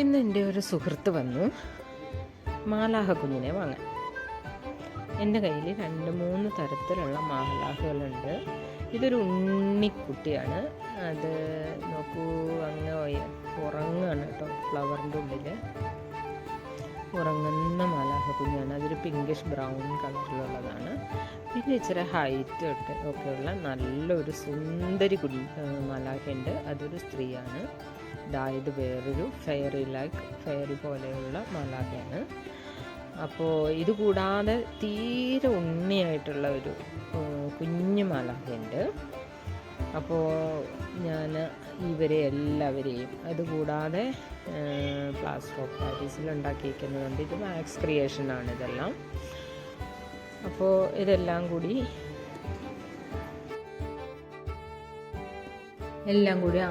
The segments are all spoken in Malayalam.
ഇന്ന് എൻ്റെ ഒരു സുഹൃത്ത് വന്നു മാലാഹ കുഞ്ഞിനെ വാങ്ങാൻ. എൻ്റെ കയ്യിൽ 2-3 തരത്തിലുള്ള മാലാഹകളുണ്ട്. ഇതൊരു ഉണ്ണിക്കുട്ടിയാണ്. അത് നോക്കൂ, അങ്ങ് ഉറങ്ങുകയാണ് കേട്ടോ. ഫ്ലവറിൻ്റെ ഉള്ളിൽ ഉറങ്ങുന്ന മാലാഹ കുഞ്ഞാണ്. അതൊരു പിങ്കിഷ് ബ്രൗൺ കളറിലുള്ളതാണ്. പിന്നെ ഇച്ചിരി ഹൈറ്റ് ഒക്കെയുള്ള നല്ലൊരു സുന്ദരി മാലാഹയുണ്ട്. അതൊരു സ്ത്രീയാണ്. ഇത് വേറൊരു ഫെയറി പോലെയുള്ള മാലാഖയാണ്. അപ്പോൾ ഇത് കൂടാതെ തീരെ ഉണ്ണിയായിട്ടുള്ള ഒരു കുഞ്ഞു മാലാഖയുണ്ട്. അപ്പോൾ ഞാൻ ഇവരെ എല്ലാവരെയും, അതുകൂടാതെ പ്ലാസ്റ്റർ ഓഫ് പാരീസിൽ ഉണ്ടാക്കിയിരിക്കുന്നതുകൊണ്ട് ഇത് മാക്സ് ക്രിയേഷനാണ് ഇതെല്ലാം. അപ്പോൾ ഇതെല്ലാം കൂടി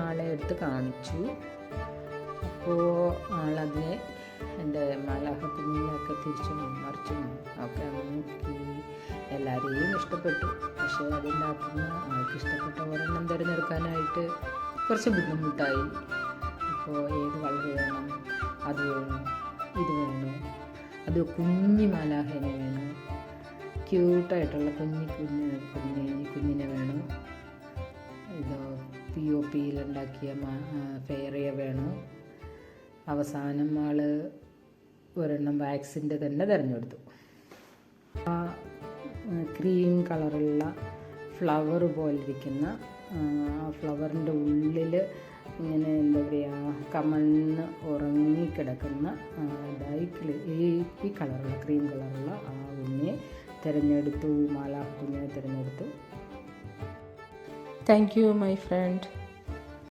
ആളെ എടുത്ത് കാണിച്ചു. അപ്പോൾ ആളതിനെ എൻ്റെ മാലാഖ കുഞ്ഞിനെയൊക്കെ തിരിച്ചും മറിച്ചും ഒക്കെ നോക്കി എല്ലാവരെയും ഇഷ്ടപ്പെട്ടു. പക്ഷേ അതിൻ്റെ അകത്തുനിന്ന് ആൾക്ക് ഇഷ്ടപ്പെട്ട ഒരെണ്ണം തിരഞ്ഞെടുക്കാനായിട്ട് കുറച്ച് ബുദ്ധിമുട്ടായി. അപ്പോൾ ഏത് കളർ വേണം, അത് വേണോ, ഇത് വേണോ, അത് കുഞ്ഞി മാലാഖനെ വേണോ, ക്യൂട്ടായിട്ടുള്ള കുഞ്ഞിനെ വേണോ, ഇതോ POPയിൽ ഉണ്ടാക്കിയ ഫെയറിയ വേണോ. അവസാനം ആൾ ഒരെണ്ണം വാക്സിൻ്റെ തന്നെ തിരഞ്ഞെടുത്തു. ആ ക്രീം കളറുള്ള ഫ്ലവർ പോലിരിക്കുന്ന ആ ഫ്ലവറിൻ്റെ ഉള്ളിൽ ഇങ്ങനെ എന്താ പറയുക, കമഴ്ന്ന് ഉറങ്ങിക്കിടക്കുന്ന ഈ കളറുള്ള ക്രീം കളറുള്ള ആ ഉണ്ണിയെ തിരഞ്ഞെടുത്തു. മാലാഖ കുഞ്ഞിനെ തിരഞ്ഞെടുത്തു. Thank you, my friend.